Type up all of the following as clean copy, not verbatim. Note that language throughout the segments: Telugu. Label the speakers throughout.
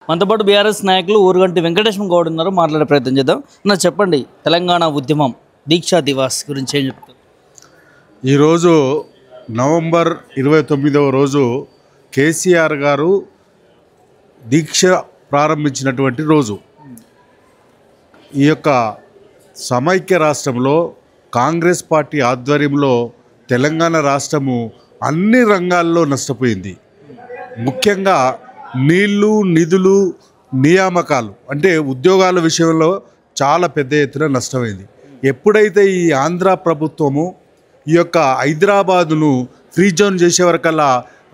Speaker 1: మనతో పాటు బీఆర్ఎస్ నాయకులు ఊరుగంటి వెంకటేశ్వర గౌడ్ ఉన్నారు. మాట్లాడే ప్రయత్నం చేద్దాం. చెప్పండి, తెలంగాణ ఉద్యమం దీక్షా దివాస్ గురించి ఏం చెప్తారు?
Speaker 2: ఈరోజు నవంబర్ 29వ రోజు కేసీఆర్ గారు దీక్ష ప్రారంభించినటువంటి రోజు. ఈ యొక్క సమైక్య రాష్ట్రంలో కాంగ్రెస్ పార్టీ ఆధ్వర్యంలో తెలంగాణ రాష్ట్రము అన్ని రంగాల్లో నష్టపోయింది. ముఖ్యంగా నీళ్లు, నిధులు, నియామకాలు అంటే ఉద్యోగాల విషయంలో చాలా పెద్ద ఎత్తున నష్టమైంది. ఎప్పుడైతే ఈ ఆంధ్ర ప్రభుత్వము ఈ యొక్క హైదరాబాదును ఫ్రీ జోన్ చేసే వరకల్లా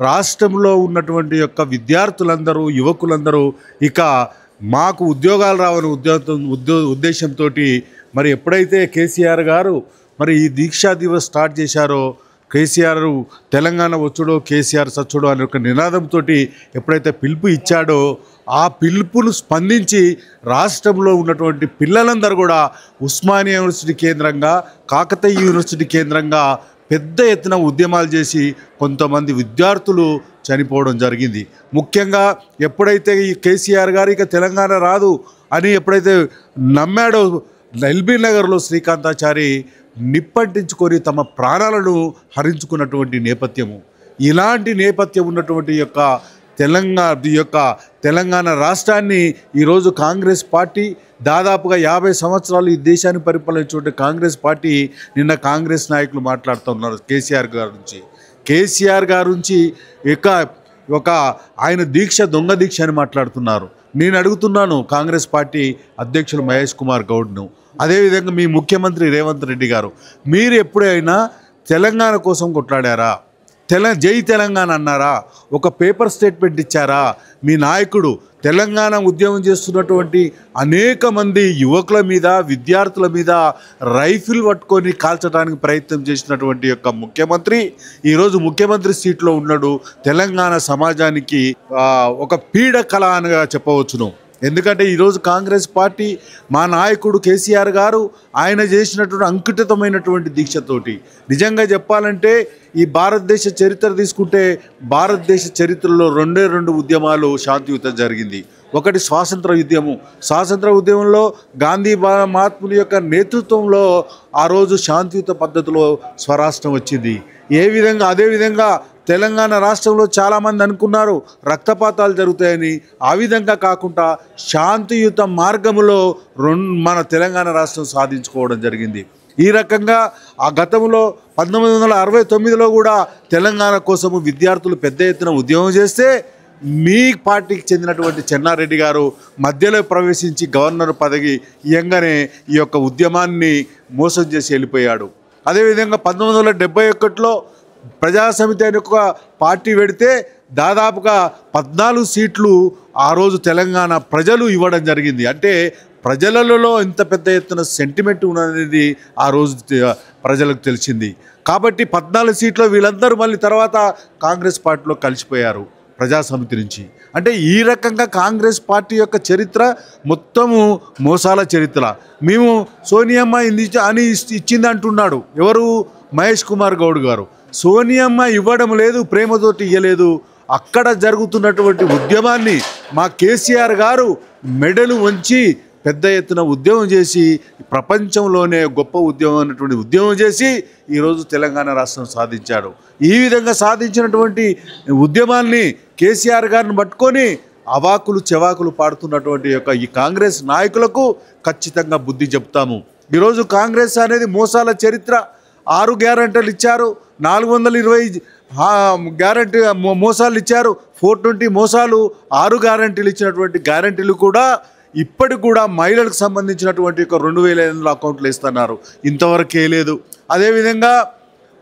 Speaker 2: రాష్ట్రంలో ఉన్నటువంటి యొక్క విద్యార్థులందరూ, యువకులందరూ ఇక మాకు ఉద్యోగాలు రావని ఉద్దేశంతో మరి ఎప్పుడైతే కేసీఆర్ గారు మరి ఈ దీక్షా దివస్ స్టార్ట్ చేశారో, కేసీఆర్ తెలంగాణ వచ్చుడో కేసీఆర్ సచ్చుడో అనే ఒక నినాదంతో ఎప్పుడైతే పిలుపు ఇచ్చాడో ఆ పిలుపును స్పందించి రాష్ట్రంలో ఉన్నటువంటి పిల్లలందరూ కూడా ఉస్మానియా యూనివర్సిటీ కేంద్రంగా, కాకతీయ యూనివర్సిటీ కేంద్రంగా పెద్ద ఎత్తున ఉద్యమాలు చేసి కొంతమంది విద్యార్థులు చనిపోవడం జరిగింది. ముఖ్యంగా ఎప్పుడైతే ఈ కేసీఆర్ గారు ఇక తెలంగాణ రాదు అని ఎప్పుడైతే నమ్మాడో, ఎల్బీ నగర్లో శ్రీకాంతాచారి నిప్పంటించుకొని తమ ప్రాణాలను హరించుకున్నటువంటి నేపథ్యము. ఇలాంటి నేపథ్యం ఉన్నటువంటి తెలంగాణ రాష్ట్రాన్ని ఈరోజు కాంగ్రెస్ పార్టీ దాదాపుగా 50 సంవత్సరాలు ఈ దేశాన్ని పరిపాలించుకుంటే కాంగ్రెస్ పార్టీ నిన్న కాంగ్రెస్ నాయకులు మాట్లాడుతున్నారు కేసీఆర్ గారి నుంచి ఒక ఆయన దీక్ష దొంగ దీక్ష అని మాట్లాడుతున్నారు. నేను అడుగుతున్నాను కాంగ్రెస్ పార్టీ అధ్యక్షులు మహేష్ కుమార్ గౌడ్ను, అదేవిధంగా మీ ముఖ్యమంత్రి రేవంత్ రెడ్డి గారు, మీరు ఎప్పుడైనా తెలంగాణ కోసం కొట్లాడారా? జై తెలంగాణ అన్నారా? ఒక పేపర్ స్టేట్మెంట్ ఇచ్చారా? మీ నాయకుడు తెలంగాణ ఉద్యమం చేస్తున్నటువంటి అనేక మంది యువకుల మీద, విద్యార్థుల మీద రైఫిల్ పట్టుకొని కాల్చడానికి ప్రయత్నం చేసినటువంటి యొక్క ముఖ్యమంత్రి ఈరోజు ముఖ్యమంత్రి సీట్లో ఉన్నాడు. తెలంగాణ సమాజానికి ఒక పీడ కళ అనగా చెప్పవచ్చును. ఎందుకంటే ఈరోజు కాంగ్రెస్ పార్టీ, మా నాయకుడు కేసీఆర్ గారు ఆయన చేసినటువంటి అంకితమైనటువంటి దీక్షతోటి నిజంగా చెప్పాలంటే ఈ భారతదేశ చరిత్ర తీసుకుంటే భారతదేశ చరిత్రలో రెండు ఉద్యమాలు శాంతియుతం జరిగింది. ఒకటి స్వాతంత్ర ఉద్యమంలో గాంధీ మహాత్ముని యొక్క నేతృత్వంలో ఆ రోజు శాంతియుత పద్ధతిలో స్వరాష్ట్రం వచ్చింది. అదేవిధంగా తెలంగాణ రాష్ట్రంలో చాలామంది అనుకున్నారు రక్తపాతాలు జరుగుతాయని. ఆ విధంగా కాకుండా శాంతియుత మార్గంలో మన తెలంగాణ రాష్ట్రం సాధించుకోవడం జరిగింది. ఈ రకంగా ఆ గతంలో 1969లో కూడా తెలంగాణ కోసము విద్యార్థులు పెద్ద ఎత్తున ఉద్యమం చేస్తే మీ పార్టీకి చెందినటువంటి చెన్నారెడ్డి గారు మధ్యలో ప్రవేశించి గవర్నర్ పదవి ఇయ్యంగానే ఈ యొక్క ఉద్యమాన్ని మోసం చేసి వెళ్ళిపోయాడు. అదేవిధంగా 1971లో ప్రజాసమితి అనే ఒక పార్టీ పెడితే దాదాపుగా 14 సీట్లు ఆ రోజు తెలంగాణ ప్రజలు ఇవ్వడం జరిగింది. అంటే ప్రజలలో ఇంత పెద్ద ఎత్తున సెంటిమెంట్ ఉన్నది ఆ రోజు ప్రజలకు తెలిసింది. కాబట్టి 14 సీట్లు వీళ్ళందరూ మళ్ళీ తర్వాత కాంగ్రెస్ పార్టీలో కలిసిపోయారు ప్రజాసమితి నుంచి. అంటే ఈ రకంగా కాంగ్రెస్ పార్టీ యొక్క చరిత్ర మొత్తము మోసాల చరిత్ర. మేము సోనియమ్మ అని ఇచ్చింది అంటున్నాడు ఎవరు? మహేష్ కుమార్ గౌడ్ గారు. సోనియమ్మ ఇవ్వడం లేదు, ప్రేమతోటి ఇవ్వలేదు. అక్కడ జరుగుతున్నటువంటి ఉద్యమాన్ని మా కేసీఆర్ గారు మెడలు వంచి పెద్ద ఎత్తున ఉద్యమం చేసి ప్రపంచంలోనే గొప్ప ఉద్యమం చేసి ఈరోజు తెలంగాణ రాష్ట్రం సాధించాడు. ఈ విధంగా సాధించినటువంటి ఉద్యమాన్ని కేసీఆర్ గారిని పట్టుకొని అవాకులు చెవాకులు పాడుతున్నటువంటి ఈ కాంగ్రెస్ నాయకులకు ఖచ్చితంగా బుద్ధి చెప్తాము. ఈరోజు కాంగ్రెస్ అనేది మోసాల చరిత్ర. 6 గ్యారెంటీలు ఇచ్చారు, 420 గ్యారెంటీ మోసాలు ఇచ్చారు, 420 మోసాలు, 6 గ్యారెంటీలు ఇచ్చినటువంటి గ్యారెంటీలు కూడా ఇప్పటికి కూడా మహిళలకు సంబంధించినటువంటి 2500 అకౌంట్లు ఇస్తున్నారు, ఇంతవరకు వేయలేదు. అదేవిధంగా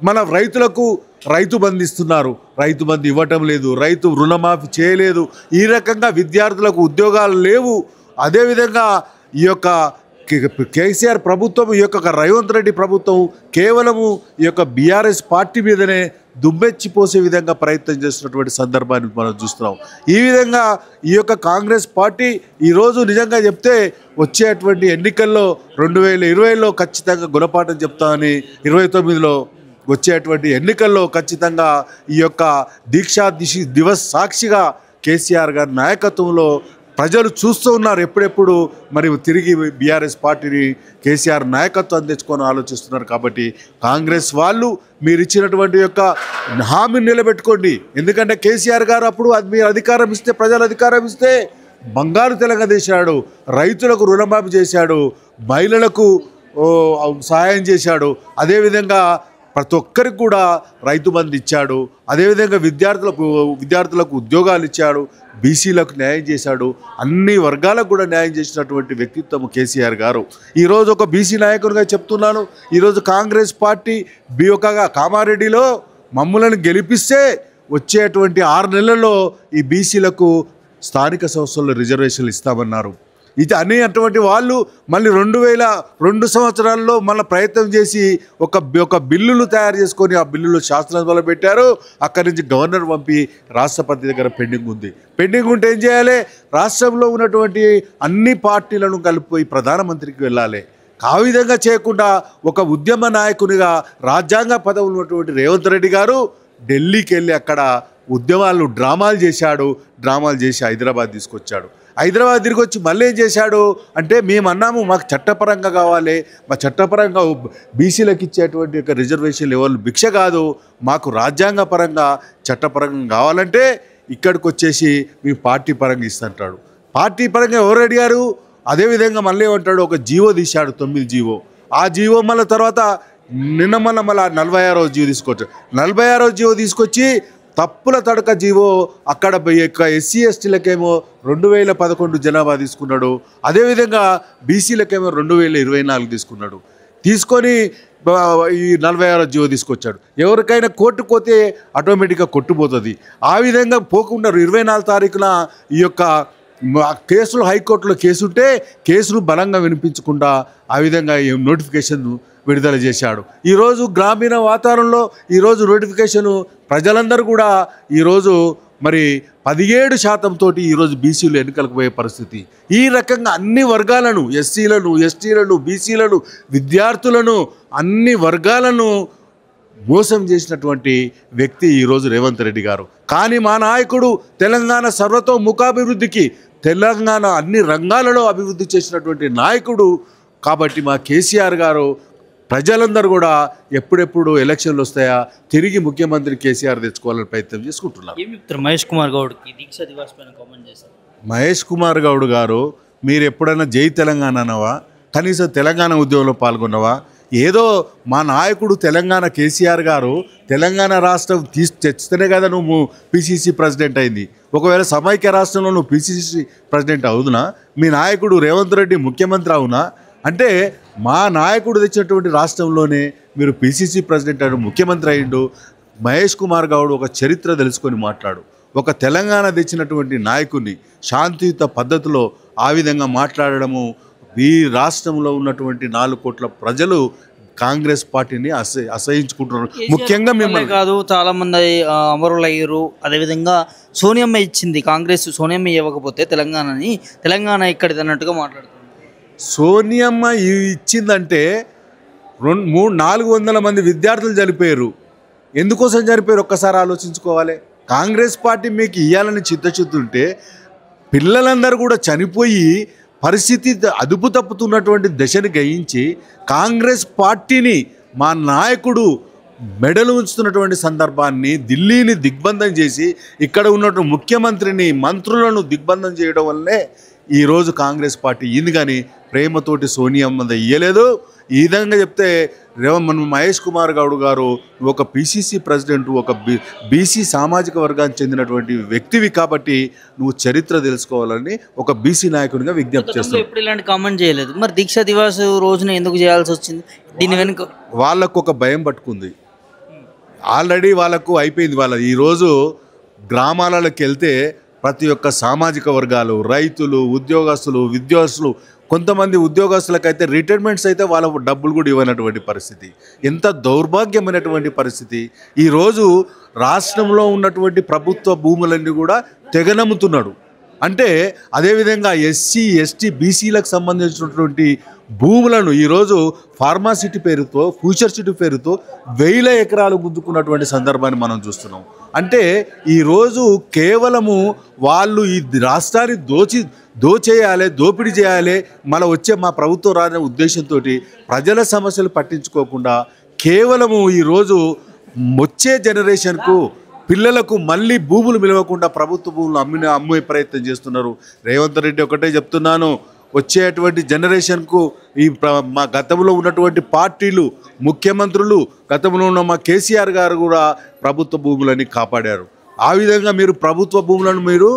Speaker 2: మన రైతులకు రైతు బంధు ఇస్తున్నారు, రైతు బంధు ఇవ్వటం లేదు, రైతు రుణమాఫీ చేయలేదు. ఈ రకంగా విద్యార్థులకు ఉద్యోగాలు లేవు. అదేవిధంగా ఈ యొక్క కేసీఆర్ ప్రభుత్వం, ఈ యొక్క రేవంత్ రెడ్డి ప్రభుత్వం కేవలము ఈ యొక్క బీఆర్ఎస్ పార్టీ మీదనే దుమ్మెచ్చిపోసే విధంగా ప్రయత్నం చేస్తున్నటువంటి సందర్భాన్ని మనం చూస్తున్నాం. ఈ విధంగా ఈ యొక్క కాంగ్రెస్ పార్టీ ఈరోజు నిజంగా చెప్తే వచ్చేటువంటి ఎన్నికల్లో 2020లో ఖచ్చితంగా గుణపాఠం చెప్తామని, 29లో వచ్చేటువంటి ఎన్నికల్లో ఖచ్చితంగా ఈ యొక్క దీక్షా దివస్ సాక్షిగా కేసీఆర్ గారి నాయకత్వంలో ప్రజలు చూస్తూ ఉన్నారు ఎప్పుడెప్పుడు మరి తిరిగి బీఆర్ఎస్ పార్టీని కేసీఆర్ నాయకత్వం తెచ్చుకొని ఆలోచిస్తున్నారు. కాబట్టి కాంగ్రెస్ వాళ్ళు మీరు ఇచ్చినటువంటి యొక్క హామీని నిలబెట్టుకోండి. ఎందుకంటే కేసీఆర్ గారు అప్పుడు మీరు అధికారం ఇస్తే, ప్రజలు అధికారం ఇస్తే బంగారు తెలంగాణ చేశాడు, రైతులకు రుణమాఫీ చేశాడు, మహిళలకు సహాయం చేశాడు, అదేవిధంగా ప్రతి ఒక్కరికి కూడా రైతు బంధు ఇచ్చాడు, అదేవిధంగా విద్యార్థులకు ఉద్యోగాలు ఇచ్చాడు, బీసీలకు న్యాయం చేశాడు, అన్ని వర్గాలకు కూడా న్యాయం చేసినటువంటి వ్యక్తిత్వం కేసీఆర్ గారు. ఈరోజు ఒక బీసీ నాయకుడిగా చెప్తున్నాను, ఈరోజు కాంగ్రెస్ పార్టీ కామారెడ్డిలో మమ్మల్ని గెలిపిస్తే వచ్చేటువంటి 6 నెలల్లో ఈ బీసీలకు స్థానిక సంస్థల్లో రిజర్వేషన్లు ఇస్తామన్నారు. ఇది అనేటువంటి వాళ్ళు మళ్ళీ 2002 సంవత్సరాల్లో మళ్ళీ ప్రయత్నం చేసి ఒక బిల్లులు తయారు చేసుకొని ఆ బిల్లులు శాసనసభలో పెట్టారు. అక్కడి నుంచి గవర్నర్ పంపి రాష్ట్రపతి దగ్గర పెండింగ్ ఉంది. పెండింగ్ ఉంటే ఏం చేయాలి? రాష్ట్రంలో ఉన్నటువంటి అన్ని పార్టీలను కలిపిపోయి ప్రధానమంత్రికి వెళ్ళాలి. ఆ విధంగా చేయకుండా ఒక ఉద్యమ నాయకునిగా రాజ్యాంగ పదవులు ఉన్నటువంటి రేవంత్ రెడ్డి గారు ఢిల్లీకి వెళ్ళి అక్కడ ఉద్యమాలను డ్రామాలు చేసి హైదరాబాద్ తీసుకొచ్చాడు. హైదరాబాద్ తిరిగి వచ్చి మళ్ళీ ఏం చేశాడు అంటే, మేము అన్నాము మాకు చట్టపరంగా కావాలి, మా చట్టపరంగా బీసీలకు ఇచ్చేటువంటి యొక్క రిజర్వేషన్ లెవెల్ భిక్ష కాదు, మాకు రాజ్యాంగ పరంగా చట్టపరంగా కావాలంటే ఇక్కడికి వచ్చేసి మీ పార్టీ పరంగా ఇస్తుంటాడు. పార్టీ పరంగా ఎవరు అడిగారు? అదేవిధంగా మళ్ళీ ఏమంటాడు, ఒక జీవో తీశాడు, 9 జీవో. ఆ జీవో మళ్ళీ తర్వాత నిన్న మళ్ళీ 46వ జీవో తీసుకొచ్చాడు. 46వ జీవో తీసుకొచ్చి తప్పుల తడక జీవో అక్కడ ఎస్సీ ఎస్టీలకేమో 2011 జనాభా తీసుకున్నాడు, అదేవిధంగా బీసీలకేమో 2024 తీసుకున్నాడు. తీసుకొని ఈ 46వ జీవో తీసుకొచ్చాడు. ఎవరికైనా కోర్టుకు పోతే ఆటోమేటిక్గా కొట్టుపోతుంది. ఆ విధంగా పోకుండా 24 తారీఖున ఈ యొక్క కేసులు హైకోర్టులో కేసు ఉంటే కేసును బలంగా వినిపించకుండా ఆ విధంగా నోటిఫికేషన్ విడుదల చేశాడు. ఈరోజు గ్రామీణ వాతావరణంలో ఈరోజు నోటిఫికేషను ప్రజలందరూ కూడా ఈరోజు మరి 17% తోటి ఈరోజు బీసీలు ఎన్నికలకు పోయే పరిస్థితి. ఈ రకంగా అన్ని వర్గాలను, ఎస్సీలను, ఎస్టీలను, బీసీలను, విద్యార్థులను, అన్ని వర్గాలను మోసం చేసినటువంటి వ్యక్తి ఈరోజు రేవంత్ రెడ్డి గారు. కానీ మా నాయకుడు తెలంగాణ సర్వతోముఖాభివృద్ధికి, తెలంగాణ అన్ని రంగాలలో అభివృద్ధి చేసినటువంటి నాయకుడు. కాబట్టి మా కేసీఆర్ గారు ప్రజలందరూ కూడా ఎప్పుడెప్పుడు ఎలక్షన్లు వస్తాయా తిరిగి ముఖ్యమంత్రి కేసీఆర్ తెచ్చుకోవాలని ప్రయత్నం చేసుకుంటున్నారు.
Speaker 1: మహేష్ కుమార్ గౌడ్కి దీక్షా దివాస్ పైన కామెంట్ చేశారు.
Speaker 2: మహేష్ కుమార్ గౌడ్ గారు, మీరు ఎప్పుడైనా జై తెలంగాణ అనవా? కనీసం తెలంగాణ ఉద్యమంలో పాల్గొన్నవా? ఏదో మా నాయకుడు తెలంగాణ కేసీఆర్ గారు తెలంగాణ రాష్ట్రం తెచ్చితేనే కదా నువ్వు పిసిసి ప్రెసిడెంట్ అయింది. ఒకవేళ సమైక్య రాష్ట్రంలో నువ్వు పిసిసి ప్రెసిడెంట్ అవునా? మీ నాయకుడు రేవంత్ రెడ్డి ముఖ్యమంత్రి అవునా? అంటే మా నాయకుడు తెచ్చినటువంటి రాష్ట్రంలోనే మీరు పిసిసి ప్రెసిడెంట్ అయ్యాడు, ముఖ్యమంత్రి అయ్యిండు. మహేష్ కుమార్ గౌడ్ ఒక చరిత్ర తెలుసుకొని మాట్లాడు. ఒక తెలంగాణ తెచ్చినటువంటి నాయకుడిని శాంతియుత పద్ధతిలో ఆ విధంగా మాట్లాడడము, ఈ రాష్ట్రంలో ఉన్నటువంటి 4 కోట్ల ప్రజలు కాంగ్రెస్ పార్టీని అసహించుకుంటున్నారు. ముఖ్యంగా మిమ్మల్ని
Speaker 1: కాదు, చాలా మంది అమరులు అయ్యారు. అదేవిధంగా సోనియమ్మ ఇచ్చింది, కాంగ్రెస్ సోనియమ్మ ఇవ్వకపోతే తెలంగాణ ఇక్కడిది అన్నట్టుగా మాట్లాడుతున్నారు.
Speaker 2: సోనియమ్మ ఇచ్చిందంటే 400 మంది విద్యార్థులు చనిపోయారు. ఎందుకోసం చనిపోయారు ఒక్కసారి ఆలోచించుకోవాలి. కాంగ్రెస్ పార్టీ మీకు ఇవ్వాలని చిత్తశుద్ధి ఉంటే పిల్లలందరూ కూడా చనిపోయి పరిస్థితి అదుపు తప్పుతున్నటువంటి దశని గ్రహించి కాంగ్రెస్ పార్టీని మా నాయకుడు మెడలు ఉంచుతున్నటువంటి సందర్భాన్ని ఢిల్లీని దిగ్బంధం చేసి ఇక్కడ ఉన్నటువంటి ముఖ్యమంత్రిని, మంత్రులను దిగ్బంధం చేయడం వల్లే ఈరోజు కాంగ్రెస్ పార్టీ ఇంది. కానీ ప్రేమతోటి సోనియమ్మ ఇయ్యలేదు. ఈ విధంగా చెప్తే మహేష్ కుమార్ గౌడ్ గారు ఒక పిసిసి ప్రెసిడెంట్, ఒక బీసీ సామాజిక వర్గానికి చెందినటువంటి వ్యక్తివి కాబట్టి నువ్వు చరిత్ర తెలుసుకోవాలని ఒక బీసీ నాయకునిగా విజ్ఞప్తి చేస్తాను.
Speaker 1: ఎప్పుడు ఇలాంటి కామెంట్ చేయలేదు, మరి దీక్షా దివాస్ రోజున ఎందుకు చేయాల్సి వచ్చింది? దీని వెనుక
Speaker 2: వాళ్ళకు ఒక భయం పట్టుకుంది. ఆల్రెడీ వాళ్ళకు అయిపోయింది. ఈరోజు గ్రామాలకు వెళ్తే ప్రతి ఒక్క సామాజిక వర్గాలు, రైతులు, ఉద్యోగస్తులు, విద్యార్థులు, కొంతమంది ఉద్యోగస్తులకైతే రిటైర్మెంట్స్ అయితే వాళ్ళ డబ్బులు కూడా ఇవ్వనటువంటి పరిస్థితి. ఎంత దౌర్భాగ్యమైనటువంటి పరిస్థితి. ఈరోజు రాష్ట్రంలో ఉన్నటువంటి ప్రభుత్వ భూములన్నీ కూడా తెగనమ్ముతున్నాడు. అంటే అదేవిధంగా ఎస్సీ ఎస్టీ బీసీలకు సంబంధించినటువంటి భూములను ఈరోజు ఫార్మాసిటీ పేరుతో ఫ్యూచర్ సిటీ పేరుతో 1000 ఎకరాలు గుంజుకున్నటువంటి సందర్భాన్ని మనం చూస్తున్నాం. అంటే ఈరోజు కేవలము వాళ్ళు ఈ రాష్ట్రాన్ని దోచేయాలి, దోపిడీ చేయాలి, మళ్ళీ వచ్చే మా ప్రభుత్వం రాని ఉద్దేశంతో ప్రజల సమస్యలు పట్టించుకోకుండా కేవలము ఈరోజు వచ్చే జనరేషన్కు పిల్లలకు మళ్ళీ భూములు మిలవకుండా ప్రభుత్వ భూములు అమ్మే ప్రయత్నం చేస్తున్నారు. రేవంత్ రెడ్డి ఒకటే చెప్తున్నాను, వచ్చేటువంటి జనరేషన్కు మా గతంలో ఉన్నటువంటి పార్టీలు ముఖ్యమంత్రులు గతంలో ఉన్న మా కేసీఆర్ గారు కూడా ప్రభుత్వ భూములని కాపాడారు. ఆ విధంగా మీరు ప్రభుత్వ భూములను మీరు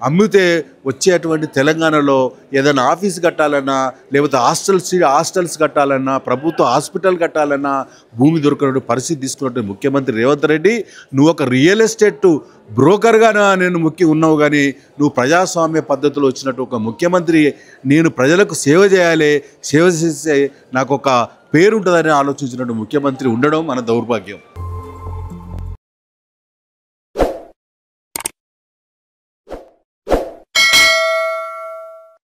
Speaker 2: అమ్మితే వచ్చేటువంటి తెలంగాణలో ఏదైనా ఆఫీస్ కట్టాలన్నా లేకపోతే హాస్టల్స్ కట్టాలన్నా ప్రభుత్వ హాస్పిటల్ కట్టాలన్నా భూమి దొరకనటువంటి పరిస్థితి తీసుకున్నటువంటి ముఖ్యమంత్రి రేవంత్ రెడ్డి, నువ్వు ఒక రియల్ ఎస్టేట్ బ్రోకర్గా నేను ఉన్నావు, కానీ నువ్వు ప్రజాస్వామ్య పద్ధతిలో వచ్చినట్టు ఒక ముఖ్యమంత్రి నేను ప్రజలకు సేవ చేయాలి, సేవ చేస్తే నాకు ఒక పేరు ఉంటుందని ఆలోచించినట్టు ముఖ్యమంత్రి ఉండడం మన దౌర్భాగ్యం.